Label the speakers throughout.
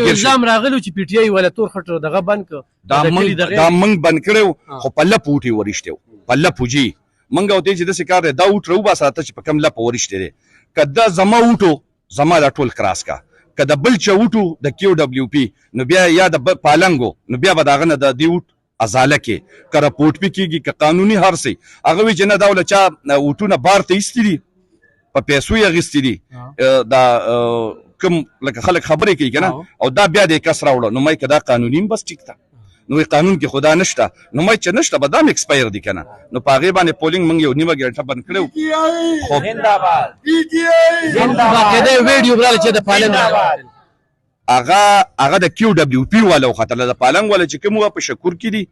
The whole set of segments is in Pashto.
Speaker 1: الزام راغلی چې پی ټی آی ولا تور خټ دغه بند کړ
Speaker 2: دا موږ بند کړو خو په لپ وټي ورشته په لپ وجي موږ او دې چې د سکار دا وټ رو باساته چې په کم لپ ورشته دي کدا زما وټو زما د ټول کراس کا کدا بل چې وټو د کیو دبليو پی نو بیا یا د پالنګو نو بیا بداغنه د دی وټ ازاله کې کړه پورت پی کیږي ک قانوني هر سي هغه وی جن دوله چا وټونه بار ته ایستري په پیسو یې غستري دا کوم لکه خلک خبرې کوي کنه او دا بیا د کس راوړو نو مې کدا قانوني بس ټیک تا نو قانون کې خدا نشته نو مې چې نشته به دا ایکسپایر دي کنه نو پاغه باندې پولینګ مونږ یو نیمه ګټه بند کړو خو
Speaker 3: زنده‌باد
Speaker 1: زنده‌باد کده ویډیو برال چې د پالنګ
Speaker 2: هغه د کیو دبليو پی والو خاطر د پالنګ ول چې کومه په شکور کې دي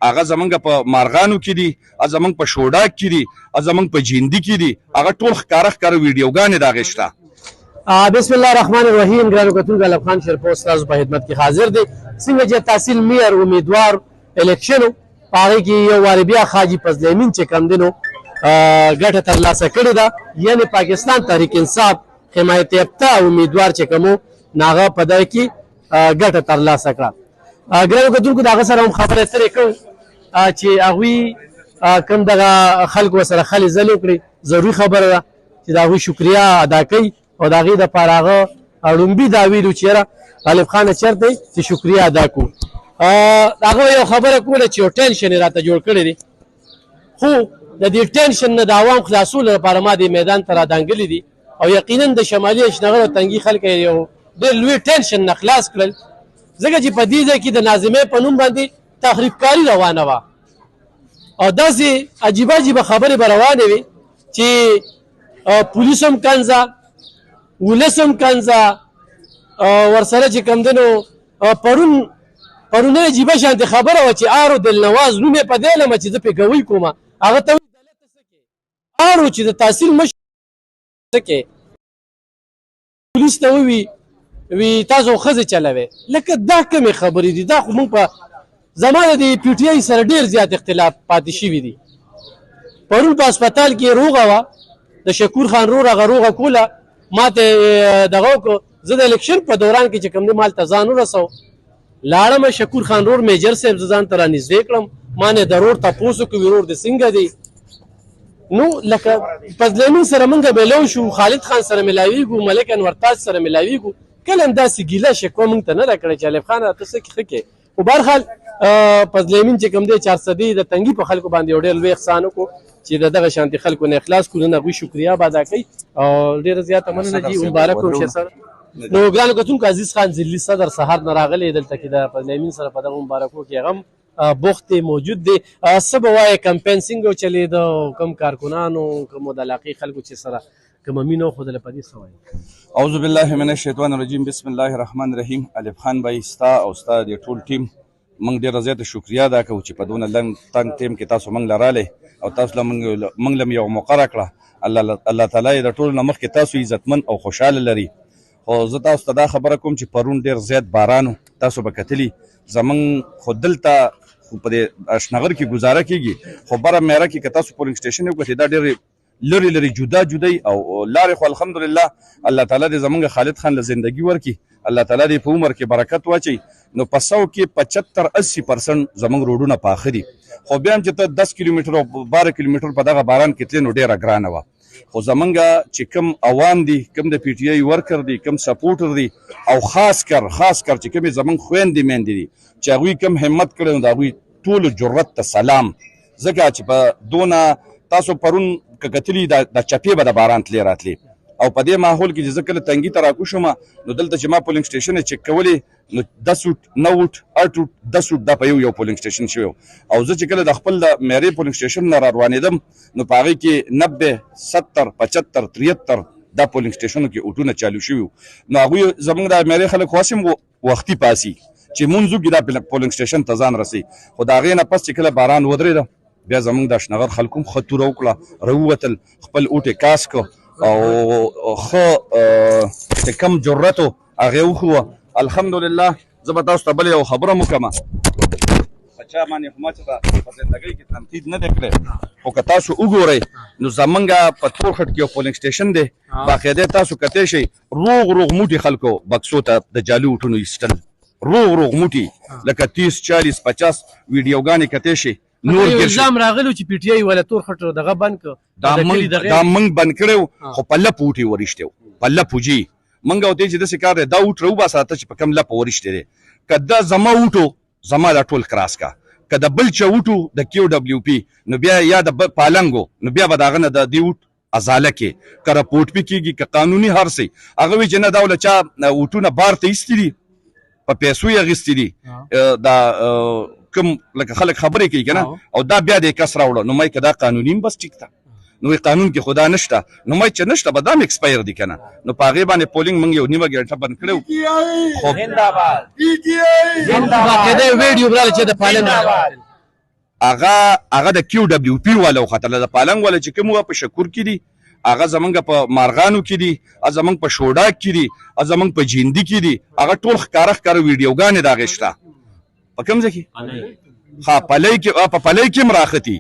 Speaker 2: هغه زمونږ په مارغانو کې دي زمونږ په شوډا کې دي زمونږ په جیندي کې دي هغه ټول ښکار ویډیوګانې دا غشته
Speaker 1: بسم الله الرحمن الرحیم ګرانو کتونکو غلب خان شرپوس تاسو په خدمت کې حاضر دي څنګه چې تحصیل میر امیدوار الیکشن پاره کې یو واری بیا حاجی فضلامین چې کم دینو ګټه ترلاسه کړې ده یعنی پاکستان تحریک انصاف حمایت یافته امیدوار چې کومو ناغه پدای کې ګټه ترلاسه کړه ګرانو کتونکو دا سره هم خبره سره کوم چې هغه کم دغه خلکو سره خالي زلو کړی ضروری خبره ده چې دا غوي شکریا ادا کوي او دا غي د پاراغه اړومبي دا ویلو چیرې غالب خان چرته چې شکریا ادا کو هغه یو خبره کوله چې ټینشن راته جوړ کړی دی خو د دې ټینشن نه د عوام خلاصول لپاره ما د میدان ته راډنګلې دي او یقینا د شمالي اشنغر او تنګي خلک یو ډېر لوی ټینشن نه خلاص کړل ځکه چې په دې ځای کې د ناظمې په نوم باندې تخریبکاری روانه وه او داسې عجیبه خبرې به روانې وي چې پولیس هم کنځه ولس هم کنځه ورسره چې کوم دنو پرونه عجیبه شانتې خبره وه چې آرو دلنواز نوم یې په دی لمه چې زه پې ګوی کومه هغه ته آرو چې د تحصیل مشر څه کې پولیس ته وی تاسو ښځې چلوئ لکه دا کمې خبرې دي دا خو موږ په زمانه د پی ټی آی سره ډېر زیات اختلاف پاتې شوي دي پرون په هسپتال کې روغه وه د شکور خان رور هغه روغه کوله ما ته دغه وکړو زه د الیکشن په دوران کې چې کوم دی مال ته ځان ورسو لاړم شکور خان رور میجر صاحب زه ځان ته رانږدې کړم ما نه د رور تپوس وکړو ورور دې څنګه دی نو لکه فضلامین سره موږ بېلو شو خالد خان سره ملاویږو ملک انور تاج سره ملاویږو کله هم داسې ګیله شکوه موږ ته نه راکړی چې الف خان راته څه کې ښه کې خو بهرحال فضلامین چې کوم دی 400 د تنګي په خلکو باندې یو ډېر لوی احسان وکړو چې دغه شانتي خلکو نه اخلاص کړو نه هغوی شکریا ادا کوي او ډېره زیاته مننه جي مبارک وم سره نو ګرانو کتونکو عزیز خان ضلعي صدر سهار نه راغلی دلته کې د فضلامین سره په دغه مبارکو کې هغه هم بوخت موجود دی څه به وایې کمپین څنګه چلېده کوم کارکنانو کومو د علاقې خلکو چې سره کومه مینه وښودله په دې څه وایي
Speaker 2: اعوذ بالله من الشیطان الرجیم بسم الله الرحمن الرحیم الف خان بھائی ستا او ستا د ټول ټیم موږ ډېره زیاته شکریا ادا کوو چې په دونه لنډ تنګ ټیم کې تاسو موږ لرالی او تاسو موږ له یو موقع راکړه الله تعالی یې د ټولو نه مخکې تاسو عزتمن او خوشحاله لري خو زه تاسو ته دا خبره کوم چې پرون ډېر زیات باران تاسو به کتلي زموږ خو دلته په دې اشنغر کې ګزاره کېږي خو بره میره کې که تاسو پولینګ سټیشن وکړئ دا ډېرې لرې جدای او لارې خو الحمدلله الله تعالی دې زموږ خالد خان له زندګي ورکړي الله تعالی دې په عمر کې برکت واچوي نو په 100 کې 75-80% زموږ روډونه پاخه دي خو بیا هم چې ته 10 کیلومتر او 12 کیلومتر په دغه باران کې تلې نو ډېره ګرانه وه خو زمونږ چې کوم عوام دي کوم د پی ټی آی ورکر دي کوم سپورټر دي او خاص کر چې کومې زمونږ خویندې میندې دي چې هغوی کوم همت کړی نو د هغوی ټولو جرت ته سلام ځکه چې په دونه تاسو پرون که کتلي د چپې به د باران تلې راتلې او په دې ماحول کې چې زه کله تنګي ته راکوشم نو دلته چې ما پولینګ سټیشن چک کولې نو 10 وټ 9 وټ 8 وټ 10 وټ دا په یو پولینګ سټیشن شوی او زه چې کله د خپل د میرې پولینګ سټیشن نه روانېدم نو په هغې کې 90 70 75 73 دا پولینګ سټیشنو کې اوټونه چالو شوي نو هغوی زموږ د میرې خلک خو هسې وختي پاسي چې مونځ وکړي دا پولینګ سټیشن ته ځان رسي خو د هغې نه پس چې کله باران ودرېده بیا زموږ د اشنغر خلکو هم ښه توره وکړه راووتل خپل اوټې کاس کړه او ښه چې کم جرت و هغې وښوه الحمدلله زه به تاسو ته بل یو خبره م وکړم چا باندې خو ما چې په زندګۍ کې تنقید نه دی کړی خو که تاسو وګورئ نو زمونږ په تورخټ کې یو پولینګ سټیشن دی باقاعده تاسو کتی شئ روغ موټي خلکو بکسو ته د جعلي اوټونو ایستل روغ موټي لکه 30 40 50 ویډیوګانې کتی شئ نور
Speaker 1: الزام راغلو چې پی ټی آی ولا تورخټ دغه بند کړ
Speaker 2: دا موږ بند کړو خو په لپ اوټي ورشتو په لپ وجي منګه او دې چې د سکار دا اوټ رو با ساته چې په کم لپ ورشته دي کدا زما اوټو زما د ټول کراس کا کدا بل چ اوټو د کیو دبليو پی نو بیا یا د پالنګو نو بیا به داغه نه د دی اوټ ازاله کې کړه پورت پی کیږي ک قانوني هر سي هغه وی جن دولت چا اوټونه بار ته ایستري په پیسو یې غستري دا کوم لکه خلک خبرې کوي کنه او دا بیا د کس راوړو نو مې کدا قانوني بس ټیک تا نو قانون کې خدا نشته نو مې چې نشته به دا ایکسپایر دي کنه نو پاغه باندې پولینګ مونږ یو نیمه ګټه بند کړو خو
Speaker 3: زنده‌باد
Speaker 1: کده ویډیو براله چې د پالنګ
Speaker 2: هغه د کیو دبليو پی والو خاطر د پالنګ ول چې کومه په شکر کې دي هغه زمونږ په مارغانو کې دي زمونږ په شوډا کې دي زمونږ په جیندي کې دي هغه ټول ښکارا ویډیوګانې دا غشتا په کوم ځای کې ها پلای کې مراختي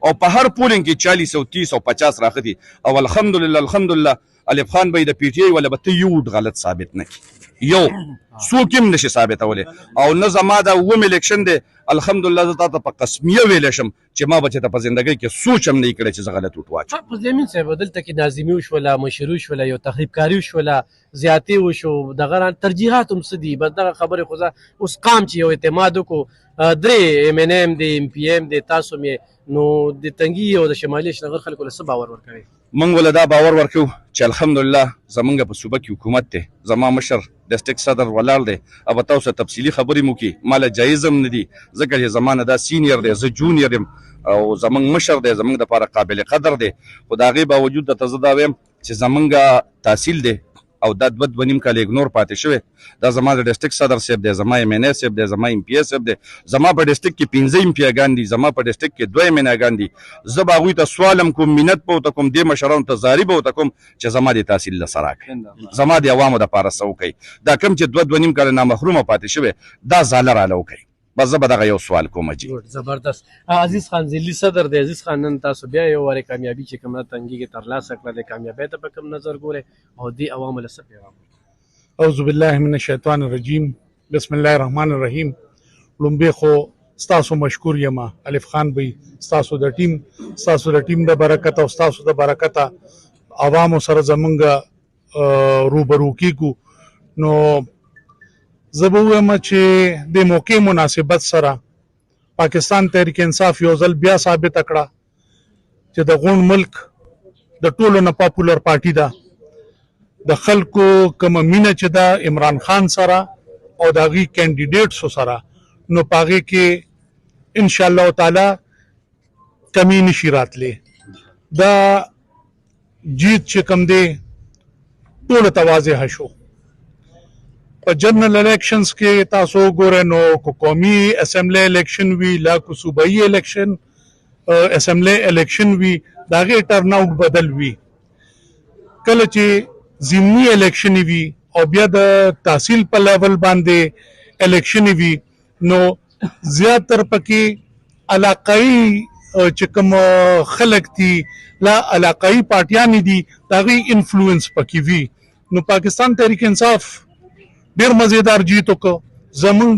Speaker 2: او په هر پولینګ کې 40 او 30 او 50 راختي او الحمدلله الف خان به د پی ټی آی ولا به یو غلط ثابت نه کی یو څوک هم نشي ثابتوله او نه زما دا ووم الیکشن دی الحمدلله زه تاسو په قسمیه ویل شم چې ما بچته په ژوندۍ کې سوچ هم نه کړی چې زه غلط وټواچ
Speaker 1: په زمين صاحب دلته کې ناظمی وشولا مشروع وشولا یو تخریبکاری وشولا زیاتی وشو دغه ترجیحات هم سدي بس دغه خبره خو اوس قام چې یو اعتماد کو درې ام ان ام دی ام پی ام دی تاسو مې نو د تنګي او د شمالي شنغر خلکو له باور ورکوي
Speaker 2: منګ ولا دا باور ورکو چې الحمدلله زمونږ په صوبه کې حکومت ته زما مشر ډسټریکټ صدر ولال دی او تاسو تفصیلی خبرې مو کې مال جایزم ندي ځکه چې زمانه دا سینیئر دی زه جونیئر يم او زمونږ مشر دی زمونږ د لپاره قابل قدر دی خو دا غي باوجود د تزدا ویم چې زمونږ تحصیل دی او دا دوه نیم کال اګنور پاتې شوی دا زما د ډسټریکټ صدر صاحب دی زما ایم ان ای صاحب دی زما ایم پی اس صاحب دی زما په ډسټریکټ کې 15 ایم پی ګاندي زما په ډسټریکټ کې 2 ایم ان ګاندي زبا غوي ته سوالم کوم منت پوت کوم د مشرانو ته زاری بوت کوم چې زما د تحصیل لسراک زما د عوامو د لپاره سوکي دا کم چې دوه نیم کال نه محرومه پاتې شوی دا زالر الوکي بس زه به دغه یو سوال کوم جی
Speaker 1: زبردست عزیز خان ذلی صدر دی عزیز خان نن تاسو بیا یو واره کامیابی چې کومه تنګي کې ترلاسه کړل د کامیابی ته په کوم نظر ګوره او دی عوامو له څه پیغام
Speaker 4: اعوذ بالله من الشیطان الرجیم بسم الله الرحمن الرحیم لومبه خو ستاسو مشکور یم الف خان بی ستاسو د ټیم د برکت او ستاسو د برکت عوامو سره زمونږ روبرو کیږو نو زبوه ما چې د موقع مناسبت سره پاکستان تحریک انصاف یو ځل بیا ثابت کړه چې د غون ملک د ټولو نه پاپولر پارټي ده د خلکو کوم مینه چې دا عمران خان سره او داغي کینډیډیټس سره نو پاغه کې ان شاء الله تعالی کمی نشی راتله دا جیت چې کم دی ټول توازه شو په جنرال الیکشنز کې تاسو ګورئ نو قومي اسمبلی الیکشن وی لا کو صوبایي الیکشن اسمبلی الیکشن وی داغه ټرن اوټ بدل وی کله چې ضمنی الیکشن وی او بیا د تحصیل په لیول باندې الیکشن وی نو زیاتره پکې علاقائی چې کوم خلک دي لا علاقائی پارټیان دي داغه انفلوئنس پکې وی نو پاکستان تحریک انصاف ډیر مزیدار جیتو کو زمونږ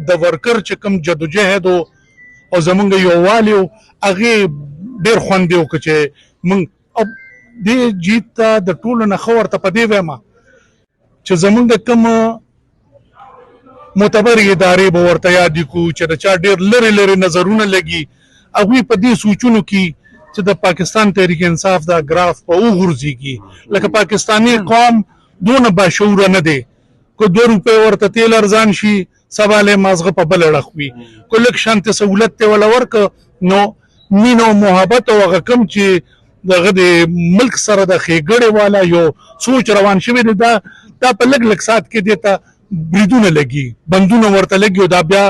Speaker 4: د ورکر چې کوم جدوجہد او زمونږ یووالي هغه ډیر خوندې وکړي مونږ د جیت د ټولو نه خبر ته پدې وېما چې زمونږ کوم معتبر ادارې به ورته یاد کو چې دا چا ډیر لری نظرونه لګي هغه په دې سوچونو کې چې د پاکستان تحریک انصاف دا ګراف په وګرځيږي لکه پاکستانی قوم دونه باشعور نه دی کو 2 روپے ورته تیل ارزان شي سواله مازغه په بل اړخوي کو لک شانت سہولت ته ولا ورک نو مينو محبت او غکم چې دغه د ملک سره د خېګړې والا یو سوچ روان شوی دی دا په لګ سات کې دیتا بریدونه لګي بندونه ورته لګي دا بیا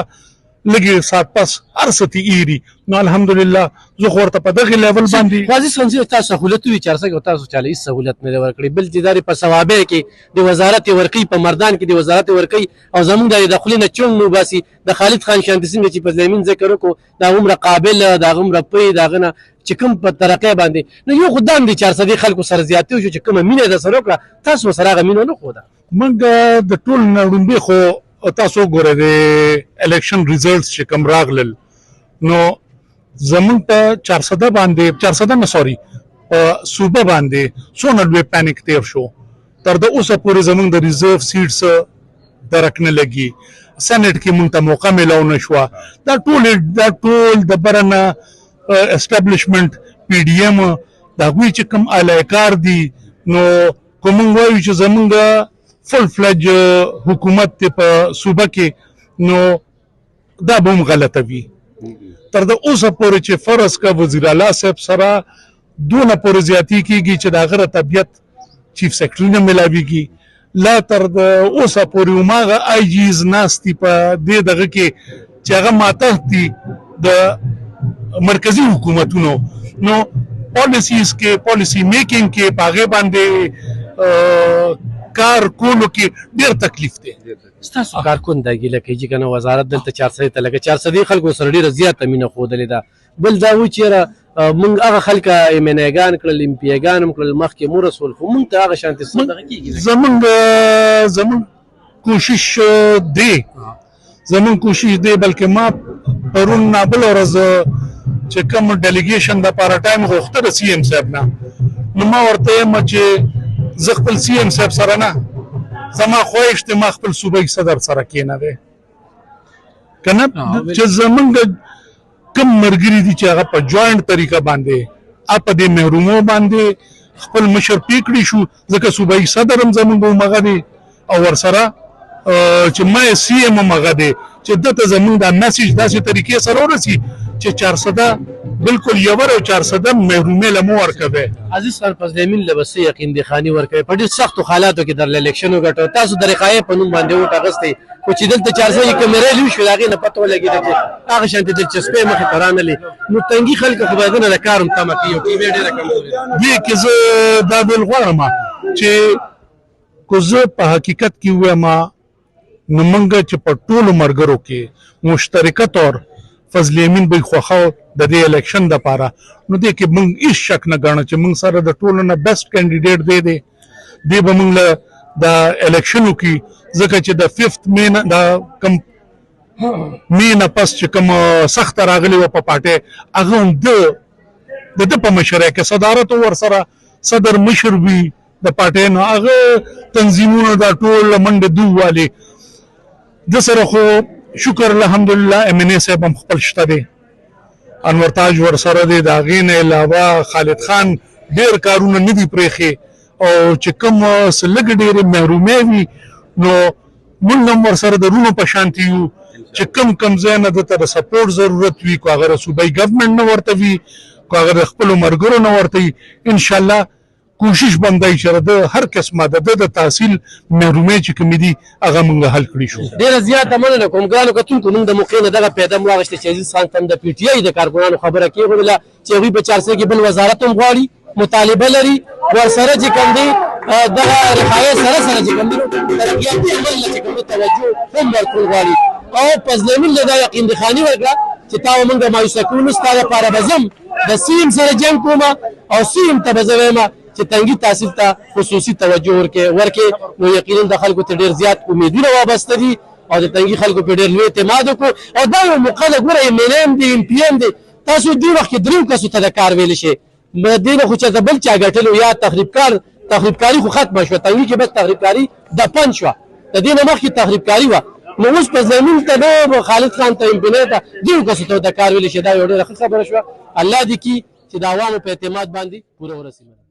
Speaker 4: لږ سات پس هر څه تیری نو الحمدلله زه خو ورته په دغه لیول باندې
Speaker 1: قاضي صاحب تاسو سہولت وی چارسه او تاسو چاله هیڅ سہولت نه ورکړي بل جداري په ثوابه کې د وزارت ورکی په مردان کې د وزارت ورکی او زمونږ د داخلي نه چون نو باسي د خالد خان شانتي سنگ چې په زمين ذکر وکړو دا عمر قابل دا عمر پي دا غنه چې کوم په طریقې باندې نو یو خدام دي 400 خلکو سره زیاتې شو چې کومه مینه د سره وکړه تاسو سره غمینه نه خو دا
Speaker 4: موږ د ټول نړۍ خو تاسو ګوره د الیکشن ریزلټس چې کوم راغلل نو زمون په 400 باندې 400 نه سوري په صوبه باندې څونه لوی پانیک تیر شو تر د اوسه پورې زمون د ریزرو سیټس درکنه لګي سېنات کې مونږ ته موقع ملو نشو دا ټول د برنه اسټابلیشمنت پی ډی ایم دا غوي چې کوم الایکار دي نو کوم وایي چې زمونږ فل فلج حکومت په صوبه کې نو دا به هم غلطه وي تر د اوسه پورې چې فرض کا وزیر اعلی صاحب سره دونه پورې زیاتی کیږي چې د غره طبيعت چیف سیکرټری نه ملاويږي لا تر د اوسه پورې ماغه آی جیز ناستي په دې دغه کې چې هغه ماته دي د مرکزی حکومتونو نو پالیسیز کې پالیسی میکینګ کې پاغه باندې کار کولو کې ډیر تکلیف دی
Speaker 1: ستاسو کارکوندګي لکه چې کنه وزارت دلته 400 ته لکه 400 خلکو سره ډیره زیاته مینه خودلې ده بل دا و چې مونږ هغه خلک ایمنګان کړل امپیګان کړل مخکې مو رسول خو مونږ ته هغه شانتي څه
Speaker 4: کیږي زمون کوشش دی بلکې ما پرون نابل ورځ چې کوم ډیلیګیشن د پاره ټایم غوښتل سی ام صاحب نه نو ما ورته یم چې زه خپل سی ام صاحب سره نه زما خواهش ته ما خپل صوبایي صدر سره کېنه دی کنه چې زمونږ کم مرګري دي چې هغه په جوائنټ طریقه باندې اپ دې محرومو باندې خپل مشر پیکړی شو ځکه صوبایي صدر هم زمونږ مغه دي او ورسره چې ما سی ام مغه دي چې دته زمونږ د میسج داسې طریقې سره ورسي چې 400 بالکل یو او 400 محرومه لمو ورکوي
Speaker 1: عزیز سر پس زمين لبس یقین دي خاني ورکوي په ډېر سخت حالاتو کې در الیکشن وګټو تاسو د رقایې په نوم باندې وټ اغستې خو چې دلته 400 کیمرې لوي شو داغه نه پته ولګي چې هغه شانتي د چسپې مخ ترانه لې نو تنګي خلک خو باید نه کارم تم کوي او کې ډېر کمزوري
Speaker 4: دي کې زه دا بل غواړم چې کو زه په حقیقت کې وایم نو منګه چې په ټولو مرګرو کې مشترکه تور فضل امین به خوخه د دې الیکشن د پاره نو دې کې موږ هیڅ شک نه غواړو چې موږ سره د ټولو نه بیسټ کینډیډیټ دی به موږ له د الیکشنو کې ځکه چې د 5 مې د کم مې نه پس چې کوم سخت راغلی و په پټه هغه هم د په مشره کې صدارت ور سره صدر مشر وی د پټه نو هغه تنظیمونو د ټول منډه دوه د سره خو شکر الحمدلله امنه صاحب هم خپل شته دي انور تاج ور سره دي دا غین علاوه خالد خان ډیر کارونه ندي پرېخي او چې کوم سلګ ډیر محرومه وي نو مونږ ور سره د رونو په شانتي یو چې کم زنه د تر سپورټ ضرورت وي کو هغه صوبایي ګورنمنت نه ورته وي کو هغه خپل مرګرو نه ورته ان شاء الله کوشش بندای شره د هر قسمه د تحصیل محرومه چې کوم دي هغه مونږ حل کړی شو
Speaker 1: ډیره زیاته مننه کوم ګرانو کتونکو موږ د موقع نه دغه پیدا مواغشته چې عزیز خان تم د پی ټی آی د کارګرانو خبره کیږي چې وی په 400 کې بل وزارت هم غواړي مطالبه لري ورسره چې کوم دي دغه رخایه سره چې کوم دي ترقیاتي عمل چې کوم توجه هم ورکول غواړي او پزلمین له یقین دي خاني ورکړه چې تا موږ مایوسه کوو ستاره لپاره بزم د سیم سره جنگ کوم او سیم ته بزویمه چې تنګي تحصیل ته خصوصي توجه ورکې نو یقینا د خلکو ته ډیر زیات امیدونه وابسته دي او د تنګي خلکو په ډیر لوی اعتماد وکړو او دا یو مقاله ګوره ایم دي ام پی ام دي تاسو دې وخت کې دریم کسو ته د کار ویل شي مدینه خو چې بل چا ګټلو یا تخریبکاری خو ختم شو تنګي کې بس تخریبکاری د پن شو د دې نه مخکې تخریبکاری و نو اوس په زمين ته نو خالد خان ته امپینه ته دې کسو ته د کار ویل شي دا یو ډیره خبره شو الله دې کی چې د عوامو په اعتماد باندې پوره ورسېږي